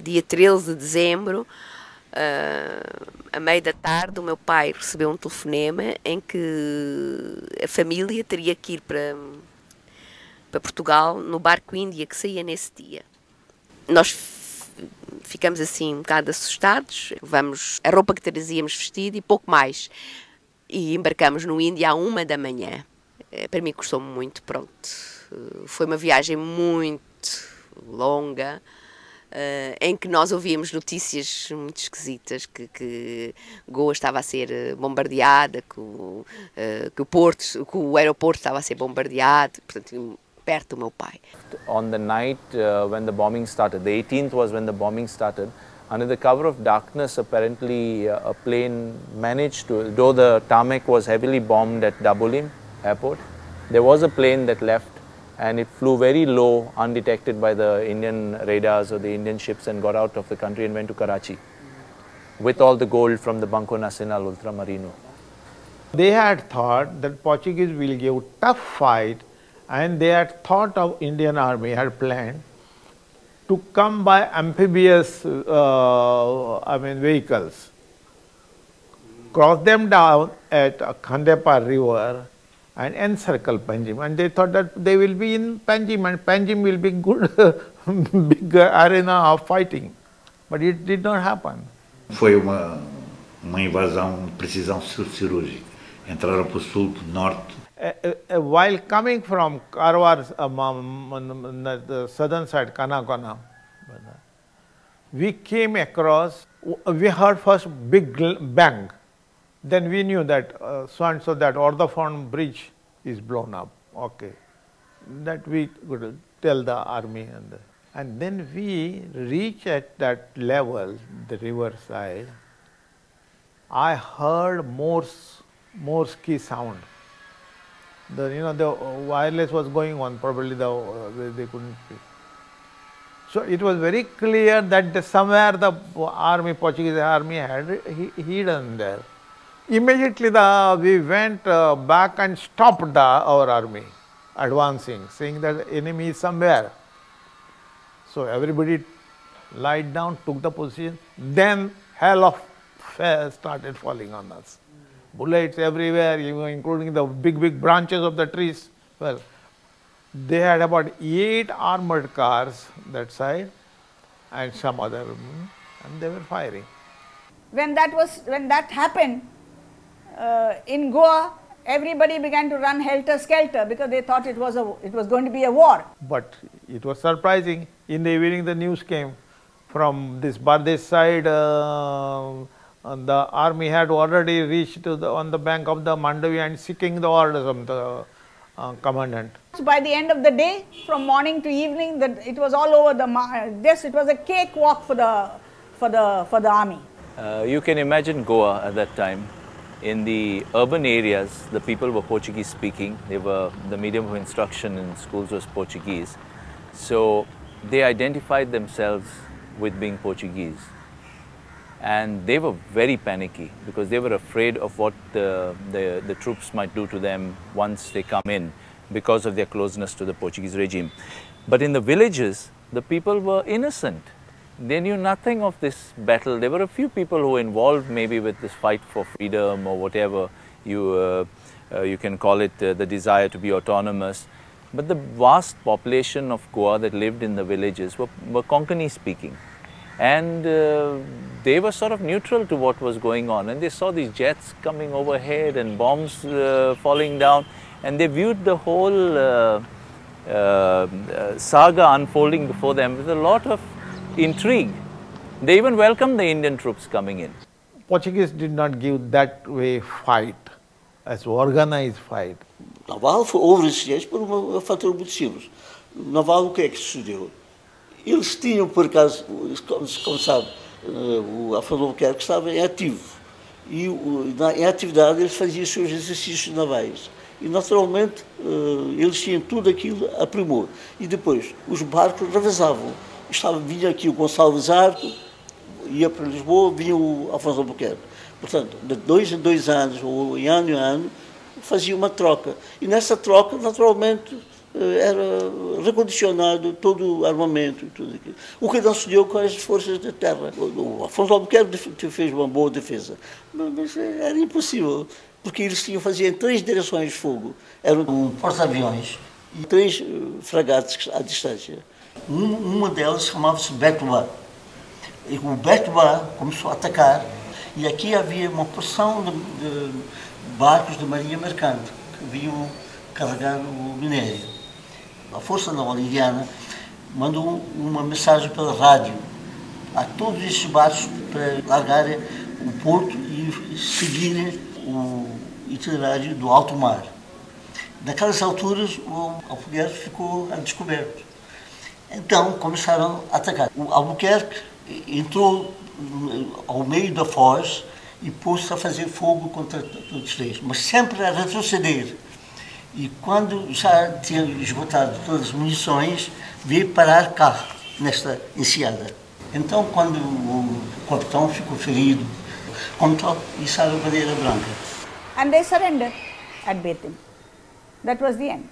dia 13 de dezembro, à meia da tarde, o meu pai recebeu um telefonema em que a família teria que ir para Portugal no barco Índia que saía nesse dia. Nós ficamos assim um bocado assustados, levamos a roupa que trazíamos vestido e pouco mais. E embarcamos no Índia à 1 da manhã. Para mim custou-me muito, pronto. Foi uma viagem muito longa, em que nós ouvíamos notícias muito esquisitas, que Goa estava a ser bombardeada, que o aeroporto estava a ser bombardeado, portanto, perto do meu pai. On the night when the bombing started, the 18th was when the bombing started, under the cover of darkness, apparently a plane managed to, though the tarmac was heavily bombed at Dabolim airport, there was a plane that left and it flew very low, undetected by the Indian radars or the Indian ships, and got out of the country and went to Karachi with all the gold from the Banco Nacional Ultramarino. They had thought that Portuguese will give tough fight, and they had thought of Indian army had planned to come by amphibious vehicles, cross them down at Khandepa river and encircle Panjim, and they thought that they will be in Panjim and Panjim will be good big arena of fighting, but it did not happen. Foi uma invasão de precisão cirúrgica. Entraram para o sul, do norte. While coming from Karwar, the southern side, Kanakana, we came across, we heard first big bang. Then we knew that so and so that Ordofon bridge is blown up. Okay, that we could tell the army, and then we reach at that level, the river side. I heard Morse key sound. The wireless was going on. Probably they couldn't speak. So it was very clear that somewhere the army, Portuguese army, had hidden there. Immediately we went back and stopped our army advancing, saying that the enemy is somewhere. So everybody lied down, took the position. Then hell of fire started falling on us. Bullets everywhere, including the big branches of the trees. Well, they had about 8 armored cars that side and some other, and they were firing. When that happened in Goa, everybody began to run helter-skelter because they thought it was going to be a war. But it was surprising. In the evening, the news came from this Bardesh side. The army had already reached on the bank of the Mandavi and seeking the orders of the commandant. By the end of the day, from morning to evening, it was all over it was a cakewalk for the army. You can imagine Goa at that time. In the urban areas, the people were Portuguese speaking. The medium of instruction in schools was Portuguese. So they identified themselves with being Portuguese. And they were very panicky because they were afraid of what the troops might do to them once they come in because of their closeness to the Portuguese regime. But in the villages, the people were innocent. They knew nothing of this battle. There were a few people who were involved maybe with this fight for freedom or whatever you can call it, the desire to be autonomous. But the vast population of Goa that lived in the villages were Konkani speaking. And they were sort of neutral to what was going on. And they saw these jets coming overhead and bombs falling down. And they viewed the whole saga unfolding before them with a lot of intrigue. They even welcomed the Indian troops coming in. Portuguese did not give that way fight, as organized fight. Naval houve resistência por um fator muito simples. Naval, o que é que sucedeu? Eles tinham, por acaso, como sabe, o Afonso Albuquerque estava em ativo. E em atividade eles faziam os seus exercícios navais. E naturalmente eles tinham tudo aquilo a primor. E depois os barcos revezavam. Vinha aqui o Gonçalves Arco, ia para Lisboa, vinha o Afonso Albuquerque. Portanto, de 2 em 2 anos, ou em ano, fazia uma troca. E nessa troca, naturalmente, era recondicionado todo o armamento e tudo aquilo. O que não se deu com as forças da terra. O Afonso Albuquerque fez uma boa defesa, mas era impossível, porque eles faziam 3 direções de fogo. Era um porta-aviões e 3 fragates à distância. Uma delas chamava-se Betuba. E o Betuba começou a atacar, e aqui havia uma porção de barcos de marinha mercante que vinham carregar o minério. A Força Naval Indiana mandou uma mensagem pela rádio a todos estes barcos para largarem o porto e seguirem o itinerário do alto mar. Naquelas alturas, o Albuquerque ficou a descoberto. Então, começaram a atacar. O Albuquerque entrou ao meio da foz e pôs-se a fazer fogo contra todos os 3, mas sempre a retroceder. E quando já tinha esgotado todas as munições, veio parar cá, nesta enseada. Então, quando o capitão ficou ferido, como tal, içaram a bandeira branca. And they surrendered at Betim. That was the end.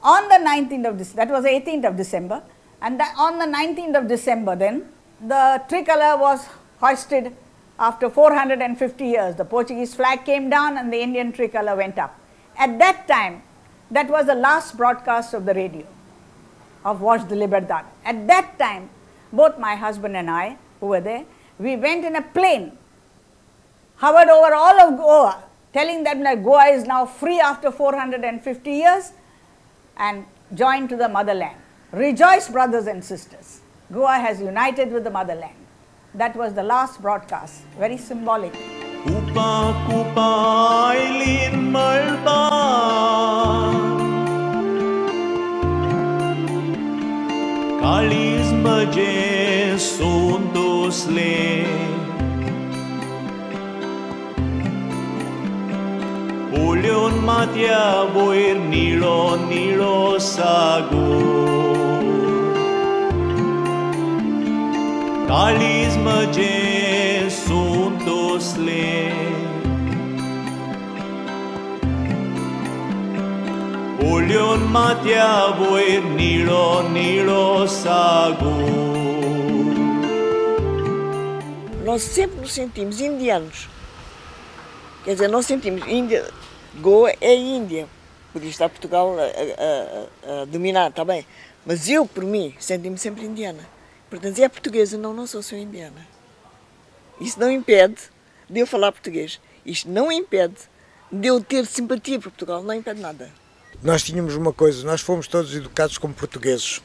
On the 19th of December, that was 18th of December, and on the 19th of December then, the tricolor was hoisted after 450 years. The Portuguese flag came down and the Indian tricolor went up. At that time, that was the last broadcast of the radio, of Voz de Liberdade. At that time, both my husband and I, who were there, we went in a plane, hovered over all of Goa, telling them that Goa is now free after 450 years and joined to the motherland. Rejoice, brothers and sisters. Goa has united with the motherland. That was the last broadcast, very symbolic. Kupa kupa ailin malba Kalis maje sondosle Polion matia boir nilo sago Kalis maje sondosle Polion matia boir nilo sago. Nós sempre nos sentimos indianos. Quer dizer, nós sentimos Índia, Goa é Índia. Podia estar Portugal a dominar, está bem. Mas eu, por mim, senti-me sempre indiana. Portanto, se é portuguesa, não sou indiana. Isso não impede de eu falar português. Isto não impede de eu ter simpatia por Portugal, não impede nada. Nós tínhamos uma coisa, nós fomos todos educados como portugueses.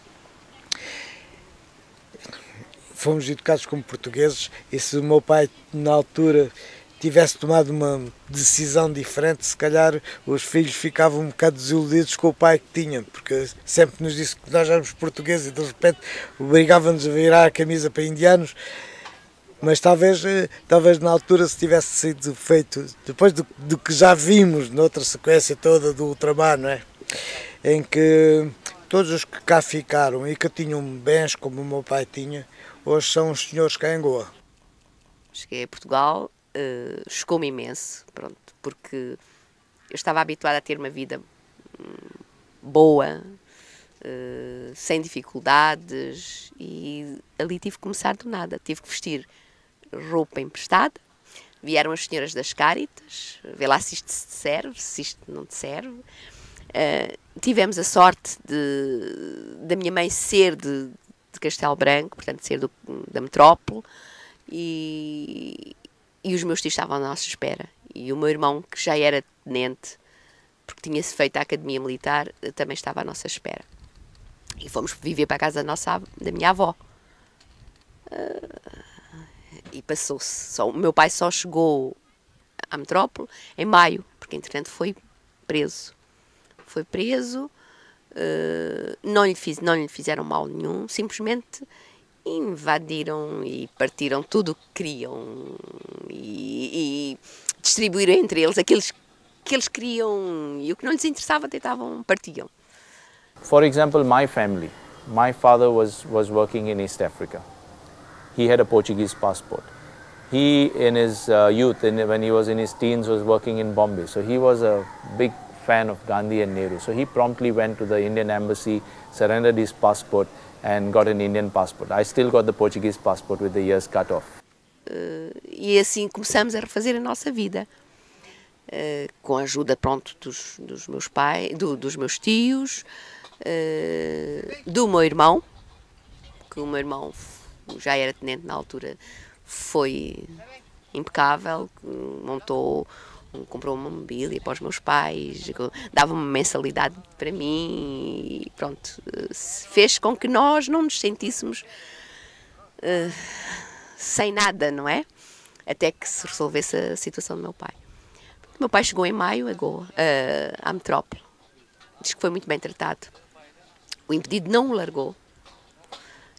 Fomos educados como portugueses e se o meu pai, na altura, tivesse tomado uma decisão diferente, se calhar os filhos ficavam um bocado desiludidos com o pai que tinha, porque sempre nos disse que nós éramos portugueses e de repente obrigava-nos a virar a camisa para indianos. Mas talvez na altura se tivesse sido feito, depois do que já vimos noutra sequência toda do ultramar, não é? Em que todos os que cá ficaram e que tinham bens como o meu pai tinha, hoje são os senhores cá em Goa. Cheguei a Portugal, chocou-me imenso, pronto, porque eu estava habituada a ter uma vida boa, sem dificuldades, e ali tive que começar do nada, tive que vestir roupa emprestada. Vieram as senhoras das Cáritas, vê lá se isto te serve, se isto não te serve. Tivemos a sorte da minha mãe ser de Castelo Branco, portanto ser da metrópole, e os meus tios estavam à nossa espera. E o meu irmão, que já era tenente, porque tinha-se feito a academia militar, também estava à nossa espera. E fomos viver para a casa da minha avó. E passou-se. O meu pai só chegou à metrópole em maio, porque entretanto foi preso. Foi preso, não lhe fizeram mal nenhum, simplesmente invadiram e partiram tudo o que queriam e distribuíram entre eles aqueles que eles queriam, e o que não lhes interessava partiam. For example, my family, my father was working in East Africa. He had a Portuguese passport. He, in his youth, when he was in his teens, was working in Bombay. So he was a big fan of Gandhi and Nehru. So he promptly went to the Indian embassy, surrendered his passport and got an Indian passport. I still got the Portuguese passport with the years cut off. E assim começamos a refazer a nossa vida, com a ajuda, pronto, dos meus pais, dos meus tios, do meu irmão, que o meu irmão já era tenente na altura, foi impecável, comprou uma mobília para os meus pais, dava uma mensalidade para mim e pronto, fez com que nós não nos sentíssemos sem nada, não é? Até que se resolvesse a situação do meu pai. O meu pai chegou em maio a Goa, à metrópole. Diz que foi muito bem tratado. O impedido não o largou.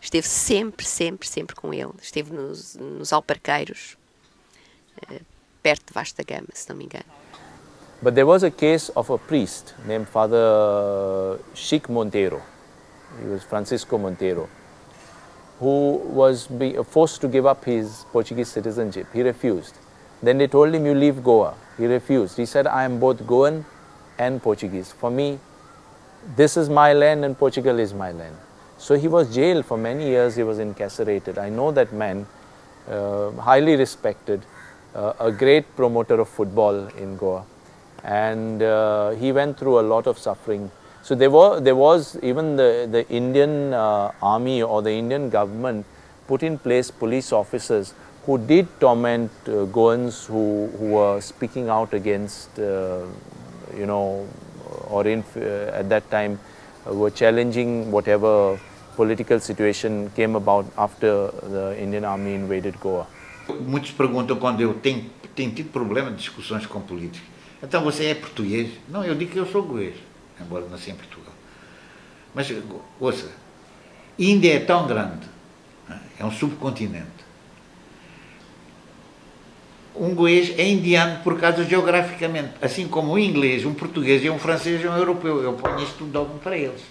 Esteve sempre com ele. Esteve nos alparqueiros, perto de Vasco da Gama, se não me engano. But there was a case of a priest named Father Chico Monteiro. He was Francisco Monteiro, who was forced to give up his Portuguese citizenship. He refused. Then they told him, you leave Goa. He refused. He said, I am both Goan and Portuguese. For me, this is my land and Portugal is my land. So he was jailed for many years. He was incarcerated. I know that man, highly respected, a great promoter of football in Goa. And he went through a lot of suffering. So there was even the Indian army or the Indian government put in place police officers who did torment Goans who were speaking out against, you know, or at that time were challenging whatever political situation came about after the Indian army invaded Goa. Muitos perguntam quando eu tenho tido problema de discussões com políticos. Então você é português? Não, eu digo que eu sou goês, embora nasci em Portugal. Mas, ouça, Índia é tão grande, é um subcontinente. Um goês é indiano por causa geograficamente, assim como um inglês, um português e um francês e um europeu. Eu ponho isto tudo dogma para eles.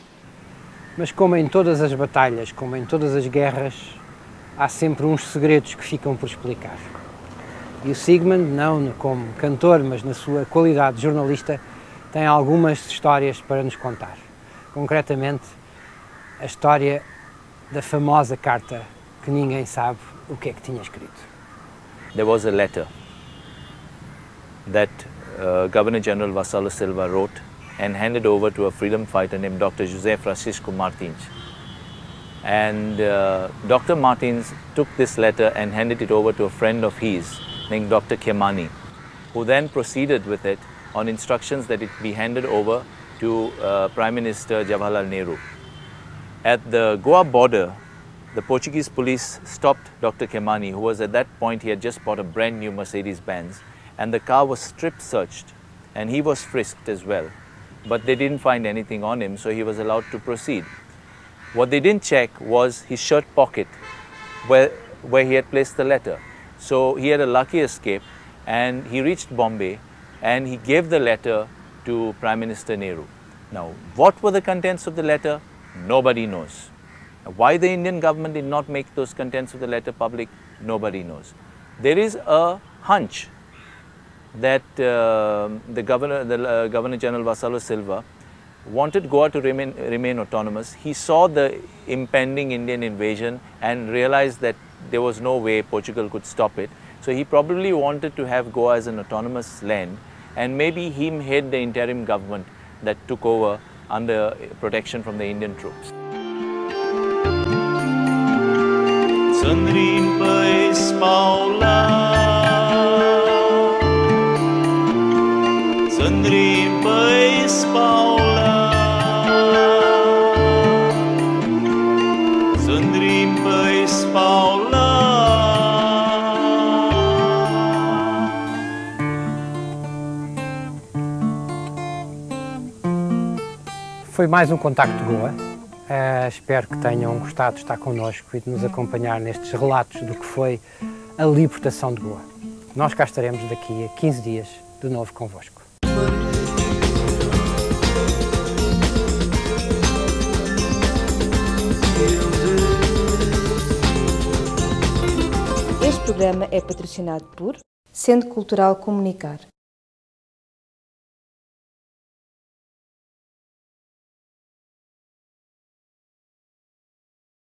Mas como em todas as batalhas, como em todas as guerras, há sempre uns segredos que ficam por explicar. E o Sigmund, não como cantor, mas na sua qualidade de jornalista, tem algumas histórias para nos contar. Concretamente, a história da famosa carta que ninguém sabe o que é que tinha escrito. There was a letter that Governor-General Vassalo Silva wrote and handed over to a freedom fighter named Dr. José Francisco Martins. And Dr. Martins took this letter and handed it over to a friend of his named Dr. Khemani, who then proceeded with it on instructions that it be handed over to Prime Minister Jawaharlal Nehru. At the Goa border, the Portuguese police stopped Dr. Khemani, who was at that point, he had just bought a brand new Mercedes-Benz, and the car was strip searched and he was frisked as well. But they didn't find anything on him, so he was allowed to proceed. What they didn't check was his shirt pocket where he had placed the letter. So he had a lucky escape and he reached Bombay and he gave the letter to Prime Minister Nehru. Now, what were the contents of the letter? Nobody knows. Why the Indian government did not make those contents of the letter public? Nobody knows. There is a hunch that the Governor-General Vassalo Silva wanted Goa to remain autonomous. He saw the impending Indian invasion and realized that there was no way Portugal could stop it. So he probably wanted to have Goa as an autonomous land, and maybe he head the interim government that took over under protection from the Indian troops. Sandrin păis Paula, Sandrin păis Paula, Sandrin păis Paula. Foi mais um Contacto de Goa. Espero que tenham gostado de estar connosco e de nos acompanhar nestes relatos do que foi a libertação de Goa. Nós cá estaremos daqui a 15 dias de novo convosco. Este programa é patrocinado por Centro Cultural Comunicar.